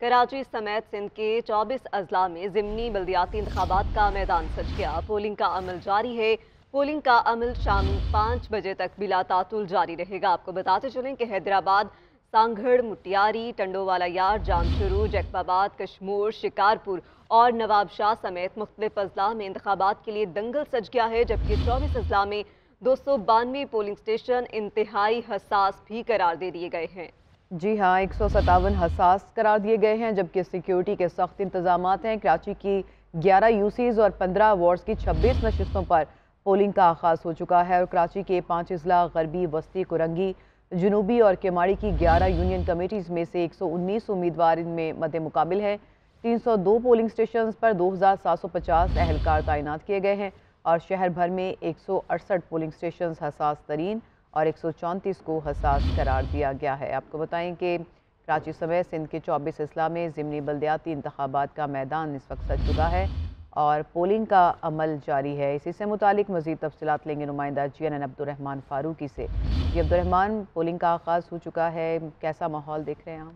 कराची समेत सिंध के 24 अजला में ज़िमनी बल्दियाती इंतखाबात का मैदान सज गया। पोलिंग का अमल जारी है। पोलिंग का अमल शाम 5 बजे तक बिला तातुल जारी रहेगा। आपको बताते चलें कि हैदराबाद, सांगड़, मुटियारी, टंडोवाला यार, जामशरू, जैकबाबाद, कश्मूर, शिकारपुर और नवाबशाह समेत मुख्तलिफ अजला में इंतखाबात के लिए दंगल सज गया है, जबकि 24 अजला में 292 पोलिंग स्टेशन इंतहाई हसास भी करार दे दिए गए हैं। जी हाँ, 157 हसास करार दिए गए हैं, जबकि सिक्योरिटी के सख्त इंतजाम हैं। कराची की 11 यूसीज और 15 वार्ड्स की 26 नशिस्तों पर पोलिंग का आगाज हो चुका है और कराची के 5 अजला गरबी, वस्ती, कुरंगी, जनूबी और केमाड़ी की 11 यूनियन कमेटीज़ में से 119 उम्मीदवार इनमें मद्दे मुकाबिल हैं। 302 पोलिंग स्टेशन पर 2750 अहलकार तैनात किए गए हैं और शहर भर में 168 पोलिंग स्टेशन हसास तरीन और 134 को हसास करार दिया गया है। आपको बताएं कि कराची समेत सिंध के 24 अजला में ज़िमनी बल्दियाती इंतखाबात का मैदान इस वक्त सज चुका है और पोलिंग का अमल जारी है। इसी से मुतालिक मज़ीद तफसीलात लेंगे नुमाइंदा GNN अब्दुर्रहमान फारूकी से। जी अब्दुर्रहमान, पोलिंग का आगाज़ हो चुका है, कैसा माहौल देख रहे हैं आप?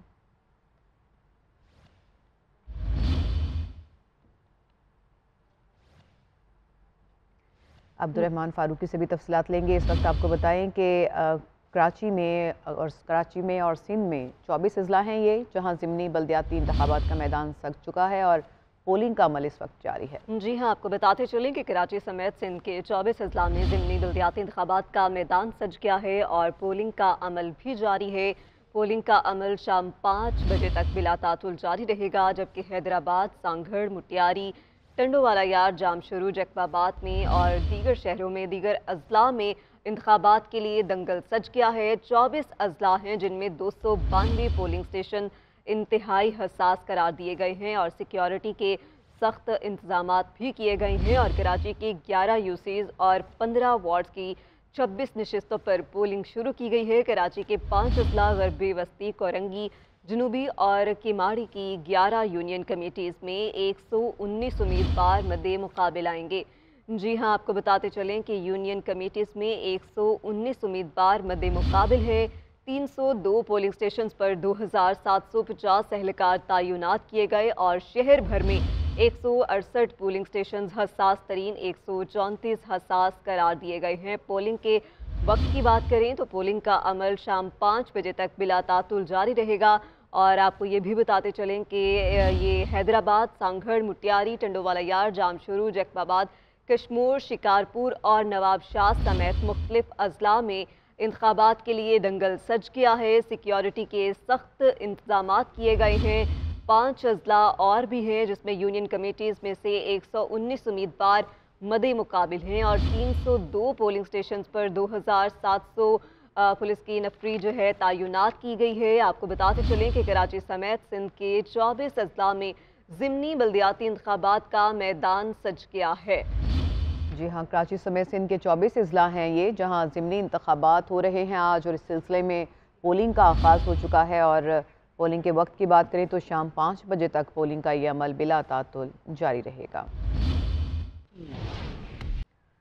अब्दुर्रहमान फारूकी से भी तफसीलात लेंगे। इस वक्त आपको बताएं कि कराची में और सिंध में 24 अजला हैं ये, जहां ज़िमनी बल्दियाती इंतखाबात का मैदान सज चुका है और पोलिंग का अमल इस वक्त जारी है। जी हाँ, आपको बताते चलें कि कराची समेत सिंध के 24 अजला में ज़िमनी बल्दियाती इंतखाबात का मैदान सज गया है और पोलिंग का अमल भी जारी है। पोलिंग का अमल शाम 5 बजे तक बिला तातुल जारी रहेगा, जबकि हैदराबाद, सांगड़, मुटियारी, टंडोवाला यार, जामशरू, जैकबाबाद में और दीगर शहरों में दीगर अजला में इंतखाबात के लिए दंगल सज गया है। 24 अजला हैं, जिनमें 292 पोलिंग स्टेशन इंतहाई हसास करार दिए गए हैं और सिक्योरिटी के सख्त इंतजामात भी किए गए हैं और कराची की 11 यूसीज और 15 वार्ड्स की 26 नशिस्तों पर पोलिंग शुरू की गई है। कराची के 5 अजला, गरबी, वस्ती, कोरंगी, जनूबी और किमाड़ी की 11 यूनियन कमेटीज़ में 119 उम्मीदवार मद्दे मुकाबिल आएंगे। जी हाँ, आपको बताते चलें कि यूनियन कमेटीज़ में 119 उम्मीदवार मद्दे मुकाबिल है। 302 पोलिंग स्टेशन पर 2750 एहलकार तैनात किए गए और शहर भर में 168 पोलिंग स्टेशन हसास तरीन 134 हसास करार दिए गए हैं। पोलिंग के वक्त की बात करें तो पोलिंग का अमल शाम 5 बजे तक बिला तातुल जारी रहेगा और आपको ये भी बताते चलें कि ये हैदराबाद, सांगड़, मुटियारी, टंडोवाला यार, जामशरू, जैकबाबाद, कश्मूर, शिकारपुर और नवाबशाह समेत मुख्तलिफ अजला में इंतखाबात के लिए दंगल सज गया है। सिक्योरिटी के सख्त इंतजाम किए गए हैं। 5 अजला और भी हैं, जिसमें यूनियन कमेटीज़ में से 119 उम्मीदवार मदे मुकाबिल हैं और 302 पोलिंग स्टेशन पर 2700 पुलिस की नफरी जो है तैनात की गई है। आपको बताते चलें कि कराची समेत सिंध के 24 अजला में ज़िमनी बल्दियाती इंतखाबात का मैदान सज गया है। जी हाँ, कराची समेत सिंध के 24 अजला हैं ये, जहाँ ज़िमनी इंतखाबात हो रहे हैं आज और इस सिलसिले में पोलिंग का आगाज़ हो चुका है और पोलिंग के वक्त की बात करें तो शाम 5 बजे तक पोलिंग का ये अमल बिला तातुल जारी रहेगा।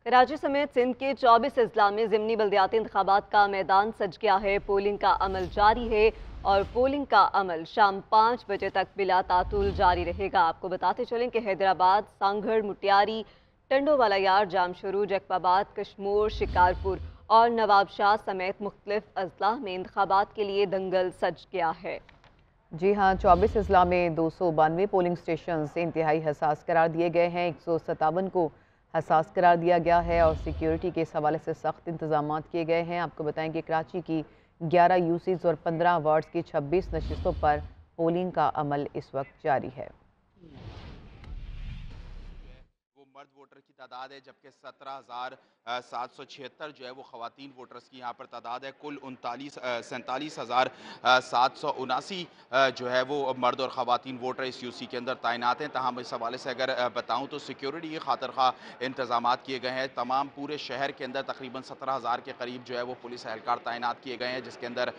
कराची समेत सिंध के 24 अजला में ज़िमनी बल्दियाती इंतखाबात का मैदान सज गया है। पोलिंग का अमल जारी है और पोलिंग का अमल शाम 5 बजे तक बिला तातुल जारी रहेगा। आपको बताते चलें कि हैदराबाद, सांगड़, मुटियारी, टंडोवाला यार, जामशरू, जैकबाबाद, कश्मूर, शिकारपुर और नवाबशाह समेत मुख्तलिफ अजला में इंतखाबात के लिए दंगल सज गया है। जी हाँ, 24 अजला में 292 पोलिंग स्टेशन से इंतहाई हसास करार दिए गए हैं। 157 को हसास करार दिया गया है और सिक्योरिटी के इस हवाले से सख्त इंतजाम किए गए हैं। आपको बताएं कि कराची की 11 यूसीज और 15 वार्ड्स की 26 नशिस्तों पर पोलिंग का अमल इस वक्त जारी है। मर्द वोटर की तादाद है, जबकि 17,776 जो है वो ख़वातीन वोटर्स की यहाँ पर तादाद है। कुल 47,779 जो है वो मर्द और ख़वातीन वोटर इस यूसी के अंदर तैनात हैं। तमाम इस हवाले से अगर बताऊँ तो सिक्योरिटी की खातिर खा इंतजाम किए गए हैं। तमाम पूरे शहर के अंदर तकरीबन 17,000 के करीब जो है वो पुलिस एहलकार तैनात किए गए हैं, जिसके अंदर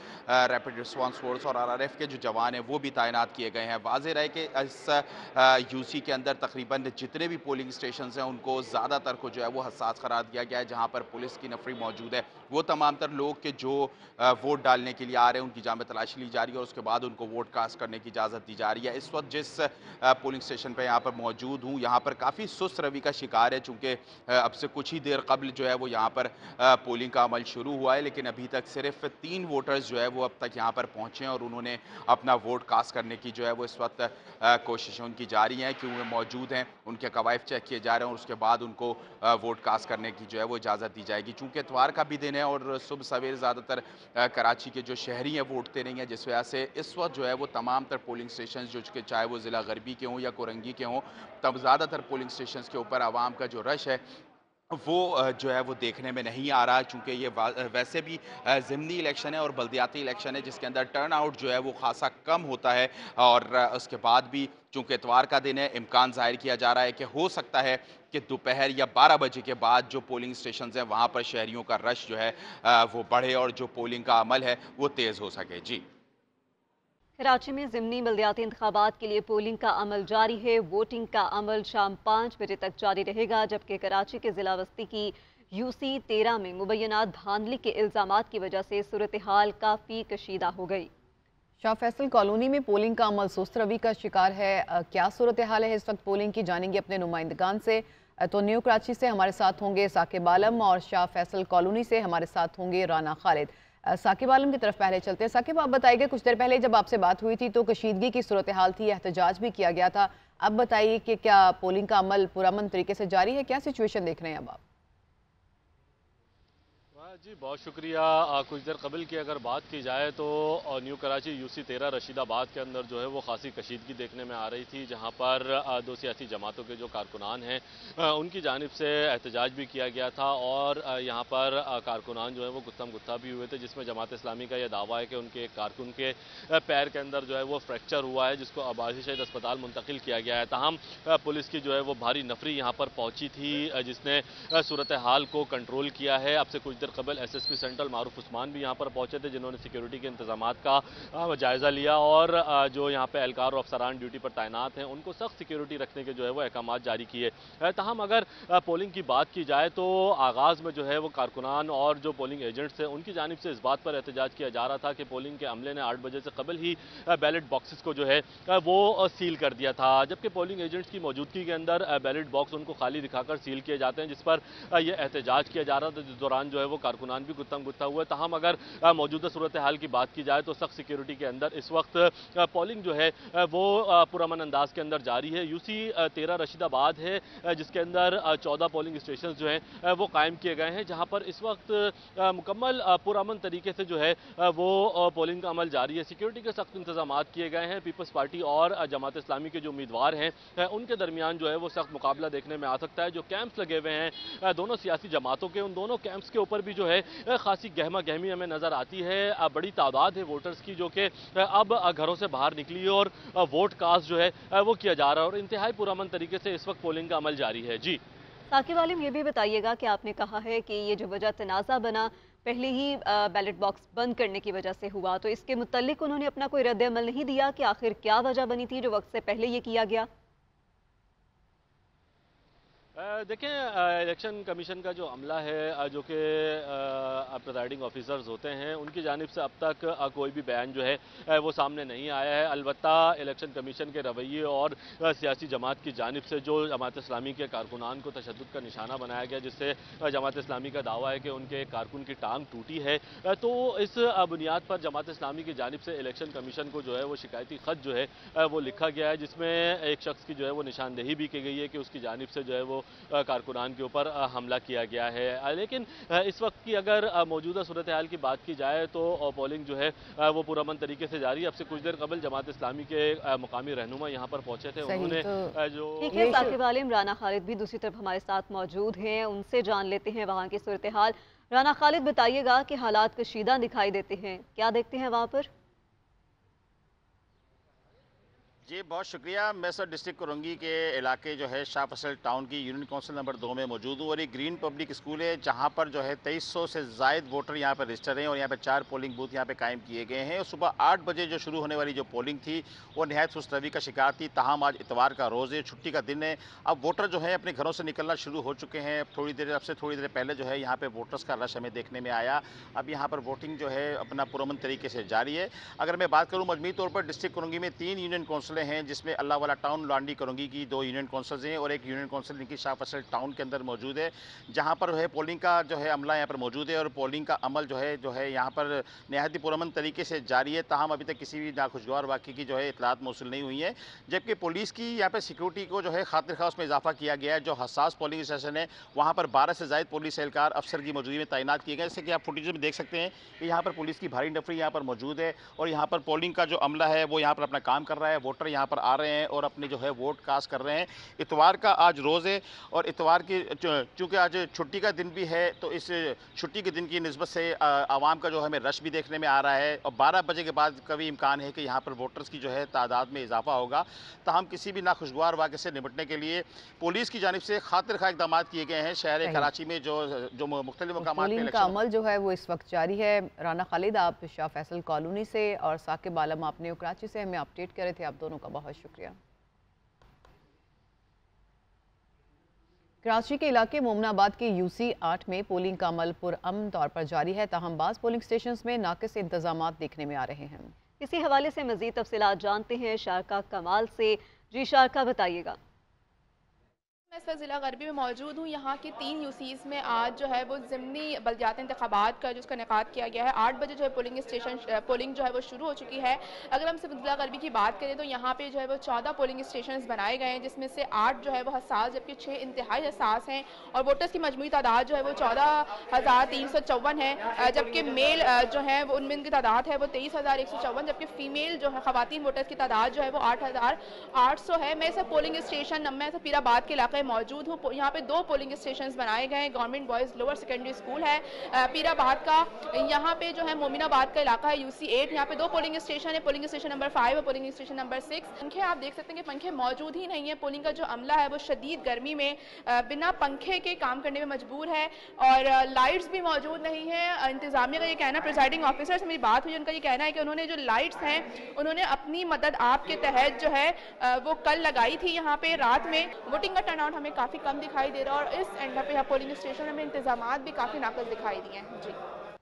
रैपिड रिस्पॉन्स फोर्स और RRF के जो जवान हैं वो भी तैनात किए गए हैं। वाज़ेह रहे कि इस यूसी के अंदर तकरीबन जितने भी पोलिंग स्टेशन हैं उनको ज़्यादातर को जो है वो हसास करार दिया गया है। जहाँ पर पुलिस की नफरी मौजूद है वो तमाम तर लोग के जो वोट डालने के लिए आ रहे हैं उनकी जामे तलाशी ली जा रही है और उसके बाद उनको वोट कास्ट करने की इजाज़त दी जा रही है। इस वक्त जिस पोलिंग स्टेशन पर यहाँ पर मौजूद हूँ, यहाँ पर काफ़ी सुस्त रवि का शिकार है, चूँकि अब से कुछ ही देर कबल जो है वो यहाँ पर पोलिंग का अमल शुरू हुआ है, लेकिन अभी तक सिर्फ 3 वोटर्स जो है वो अब तक यहाँ पर पहुँचे हैं और उन्होंने अपना वोट कास्ट करने की जो है वो इस वक्त कोशिशें उनकी जारी हैं कि वो मौजूद हैं, उनके कवायद चेक किए जा रहे हैं और उसके बाद उनको वोट कास्ट करने की जो है वो इजाज़त दी जाएगी। चूँकि इतवार का भी दिन है और सुबह सवेरे ज़्यादातर कराची के जो शहरी हैं वो उठते नहीं हैं, जिस वजह से इस वक्त जो है वो तमाम तर पोलिंग स्टेशन जो कि चाहे वो ज़िला गरबी के हों या कोरंगी के हों, तब ज़्यादातर पोलिंग स्टेशन के ऊपर आवाम का जो रश है वो जो है वो देखने में नहीं आ रहा, चूँकि ये वैसे भी ज़िमनी इलेक्शन है और बल्दियाती इलेक्शन है जिसके अंदर टर्न आउट जो है वो ख़ासा कम होता है और उसके बाद भी चूँकि इतवार का दिन है, इम्कान ज़ाहिर किया जा रहा है कि हो सकता है कि दोपहर या 12 बजे के बाद जो पोलिंग स्टेशन हैं वहाँ पर शहरियों का रश जो है वो बढ़े और जो पोलिंग का अमल है वो तेज़ हो सके। जी। कराची में ज़िमनी बल्दियाती इंतखाबात के लिए पोलिंग का अमल जारी है। वोटिंग का अमल शाम 5 बजे तक जारी रहेगा, जबकि कराची के ज़िला वस्ती की यूसी 13 में मुबैना धांधली के इल्ज़ामात की वजह से सूरत हाल काफ़ी कशीदा हो गई। शाह फैसल कॉलोनी में पोलिंग का अमल सुस्त रवि का शिकार है। क्या सूरत हाल है इस वक्त पोलिंग की, जानेंगे अपने नुमाइंदगान से। तो न्यू कराची से हमारे साथ होंगे साकिब आलम और शाह फैसल कॉलोनी से हमारे साथ होंगे राना खालिद। साकिब आलम की तरफ पहले चलते हैं। साकिब, आप बताइए, कुछ देर पहले जब आपसे बात हुई थी तो कशीदगी की सूरत हाल थी, एहतजाज भी किया गया था। अब बताइए कि क्या पोलिंग का अमल पुरअमन तरीके से जारी है, क्या सिचुएशन देख रहे हैं अब आप? जी बहुत शुक्रिया। कुछ देर कबल की अगर बात की जाए तो न्यू कराची यूसी 13 रशीदाबाद के अंदर जो है वो खासी कशीदगी देखने में आ रही थी, जहां पर दो सियासी जमातों के जो कारकुनान हैं उनकी जानिब से एहतजाज भी किया गया था और यहां पर कारकुनान जो है वो गुत्थम गुत्था भी हुए थे, जिसमें जमात इस्लामी का यह दावा है कि उनके एक कारकुन के पैर के अंदर जो है वो फ्रैक्चर हुआ है, जिसको अब्बासी शहीद अस्पताल मुंतकिल किया गया है। ताहम पुलिस की जो है वो भारी नफरी यहाँ पर पहुंची थी, जिसने सूरत हाल को कंट्रोल किया है। अब से कुछ देर कबल एसएसपी सेंट्रल मारूफ उस्मान भी यहाँ पर पहुंचे थे, जिन्होंने सिक्योरिटी के इंतजामात का जायजा लिया और जो यहाँ पे एहलकार और अफसरान ड्यूटी पर तैनात हैं उनको सख्त सिक्योरिटी रखने के जो है वो अहकाम जारी किए। ताहम अगर पोलिंग की बात की जाए तो आगाज़ में जो है वो कारकुनान और जो पोलिंग एजेंट्स हैं उनकी जानिब से इस बात पर एहतजाज किया जा रहा था कि पोलिंग के अमले ने 8 बजे से कबल ही बैलेट बॉक्सेस को जो है वो सील कर दिया था, जबकि पोलिंग एजेंट्स की मौजूदगी के अंदर बैलेट बॉक्स उनको खाली दिखाकर सील किए जाते हैं, जिस पर यह एहतजाज किया जा रहा था, जिस दौरान जो है वो कारकुनान भी गुत्तम गुत्था हुए। ताहम अगर मौजूदा सूरत हाल की बात की जाए तो सख्त सिक्योरिटी के अंदर इस वक्त पोलिंग जो है वो पुरअमन अंदाज के अंदर जारी है। यूसी 13 रशीदाबाद है, जिसके अंदर 14 पोलिंग स्टेशन जो हैं वो कायम किए गए हैं, जहां पर इस वक्त मुकम्मल पुरअमन तरीके से जो है वो पोलिंग का अमल जारी है। सिक्योरिटी के सख्त इंतजाम किए गए हैं। पीपल्स पार्टी और जमात इस्लामी के जो उम्मीदवार हैं उनके दरमियान जो है वो सख्त मुकाबला देखने में आ सकता है। जो कैंप्स लगे हुए हैं दोनों सियासी जमातों के, उन दोनों कैंप्स के ऊपर भी जो है खासी गहमा गहमी हमें नजर आती है। बड़ी तादाद है वोटर्स की जो कि अब घरों से बाहर निकली है और वोट कास्ट जो है वो किया जा रहा है और इंतहाई पुरअमन तरीके से इस वक्त पोलिंग का अमल जारी है। जी साकिब आलम, ये भी बताइएगा कि आपने कहा है कि ये जो वजह तनाज़ा बना पहले ही बैलेट बॉक्स बंद करने की वजह से हुआ, तो इसके मुतालिक उन्होंने अपना कोई रद्द अमल नहीं दिया कि आखिर क्या वजह बनी थी जो वक्त से पहले ये किया गया? देखें, इलेक्शन कमीशन का जो अमला है जो कि प्रिजाइडिंग ऑफिसर्स होते हैं उनकी जानिब से अब तक कोई भी बयान जो है वो सामने नहीं आया है। अलबत्ता इलेक्शन कमीशन के रवैये और सियासी जमात की जानिब से जो जमात इस्लामी के कारकुनान को तशद्दुद का निशाना बनाया गया, जिससे जमात इस्लामी का दावा है कि उनके कारकुन की टांग टूटी है, तो इस बुनियाद पर जमात इस्लामी की जानिब से इलेक्शन कमीशन को जो है वो शिकायती ख़त जो है वो लिखा गया है, जिसमें एक शख्स की जो है वो निशानदेही भी की गई है कि उसकी जानिब से जो है वो कारकुनान के ऊपर हमला किया गया है। लेकिन इस वक्त की अगर मौजूदा सूरत हाल की बात की जाए तो पोलिंग जो है वो पुरअमन तरीके से जारी है। अब से कुछ देर कबल जमात इस्लामी के मुकामी रहनुमा यहाँ पर पहुंचे थे, उन्होंने जो ठीक है साकिब आलम, राना खालिद भी दूसरी तरफ हमारे साथ मौजूद हैं, उनसे जान लेते हैं वहाँ की सूरत हाल। राना खालिद, बताइएगा कि हालात कशीदा दिखाई देते हैं, क्या देखते हैं वहाँ पर? जी बहुत शुक्रिया। मैं सर डिस्ट्रिक्ट कोरंगी के इलाके जो है शाह फैसल टाउन की यूनियन काउंसिल नंबर 2 में मौजूद हूँ और ये ग्रीन पब्लिक स्कूल है जहाँ पर जो है 2300 से ज़ायद वोटर यहाँ पर रजिस्टर हैं और यहाँ पर 4 पोलिंग बूथ यहाँ पे कायम किए गए हैं। और सुबह 8 बजे जो शुरू होने वाली जो पोलिंग थी वो नहायत सुस्तरवी का शिकार थी। ताहम आज इतवार का रोज़ है, छुट्टी का दिन है। अब वोटर जो है अपने घरों से निकलना शुरू हो चुके हैं। अब से थोड़ी देर पहले जो है यहाँ पर वोटर्स का रश हमें देखने में आया। अब यहाँ पर वोटिंग जो है अपना पुरअमन तरीके से जारी है। अगर मैं बात करूँ मजमूई तौर पर डिस्ट्रिक्ट कोरंगी में 3 यूनियन काउंसिलें हैं जिसमें वाला टाउन लांडी कोरंगी की 2 यूनियन काउंसिल्स हैं और एक यूनियन काउंसिल इनकी शाह फैसल टाउन के अंदर मौजूद है जहां पर है पोलिंग का जो है अमला यहाँ पर मौजूद है और पोलिंग का अमल जो है यहाँ पर नहायत ही पुरअमन तरीके से जारी है। ताहम अभी तक किसी भी नाखुशगवार वाक़े की जो है इतलात मौसूल नहीं हुई है। जबकि पुलिस की यहाँ पर सिक्योरिटी को जो है खातिर खा उसमें इजाफा किया गया है। जो हसास पोलिंग स्टेशन है वहाँ पर 12 से ज़ायद पुलिस एहलकार अफसर की मौजूदगी में तैनात किए गए। जैसे कि आप फुटेज में देख सकते हैं कि यहाँ पर पुलिस की भारी नफरी यहाँ पर मौजूद है और यहाँ पर पोलिंग का जो अमला है वो यहाँ पर अपना काम कर रहा है। वोटर यहाँ पर आ रहे हैं और अपने जो है वोट कास्ट कर रहे हैं। इतवार का आज रोज़ है और इतवार की चूँकि आज छुट्टी का दिन भी है तो इस छुट्टी के दिन की निस्बत से आवाम का जो हमें रश भी देखने में आ रहा है और 12 बजे के बाद का भी इम्कान है कि यहाँ पर वोटर्स की जो है तादाद में इजाफा होगा। ताहम किसी भी नाखुशगवार वाक़े से निपटने के लिए पुलिस की जानिब से खातिर खा इक़दाम किए गए हैं। शहर कराची में जो मुख्तलिफ मकामात पे का अमल जो है वो इस वक्त जारी है। राना खालिद आप शाह फैसल कॉलोनी से और साकिब आलम आपने कराची से हमें अपडेट करे थे। आप दोनों का बहुत शुक्रिया। कराची के इलाके मोमनाबाद के यूसी 8 में पोलिंग का अमल पुरअमन तौर पर जारी है। ताहम बाज़ पोलिंग स्टेशन में नाकिस इंतजाम देखने में आ रहे हैं। इसी हवाले से मज़ीद तफसीलात जानते हैं शारका कमाल से। जी शारका, बताइएगा। मैं इस वक्त ज़िला गरबी में मौजूद हूँ। यहाँ की 3 यूसीज़ में आज जो है वो ज़िमनी बल्दियाती इंतखाबात का जिसका इनेकाद किया गया है। 8 बजे जो है पोलिंग जो है वो शुरू हो चुकी है। अगर हम सिर्फ ज़िला गरबी की बात करें तो यहाँ पे जो है वो 14 पोलिंग स्टेशन बनाए गए हैं जिसमें से 8 जो है वो हसास जबकि 6 इंतहाई हसास हैं और वोटर्स की मजमूई तादाद जो है वो 14,354 है। जबकि मेल जो है वो उनमें उनकी तादाद है वो 23,154 जबकि फ़ीमेल जो है ख़वातीन वोटर्स की तादाद जो है वो 8,800 है। मैं सब पोलिंग स्टेशन मैं सब पीराबाद के इलाके मौजूद हूँ। यहाँ पे 2 पोलिंग स्टेशंस बनाए गए हैं। Government boys lower secondary school है पीराबाद का। यहाँ पे जो है मोमिनाबाद का इलाका है यूसी 8। यहाँ पे 2 पोलिंग स्टेशन है, पोलिंग स्टेशन नंबर 5 और पोलिंग स्टेशन नंबर 6। पंखे आप देख सकते हैं कि पंखे मौजूद ही नहीं है। पोलिंग का जो अमला है वो शदीद गर्मी में बिना पंखे के काम करने में मजबूर है और लाइट्स भी मौजूद नहीं है। इंतजामिया का ये कहना, प्रिजाइडिंग ऑफिसर से मेरी बात हुई, उनका ये कहना है कि उन्होंने जो लाइट्स हैं उन्होंने अपनी मदद आपके तहत जो है वो कल लगाई थी। यहाँ पे रात में वोटिंग का टर्नआउट हमें काफ़ी कम दिखाई दे रहा है और इस एंड पे पोलिंग स्टेशन में इंतजाम भी काफ़ी नाकस दिखाई दिए हैं। जी।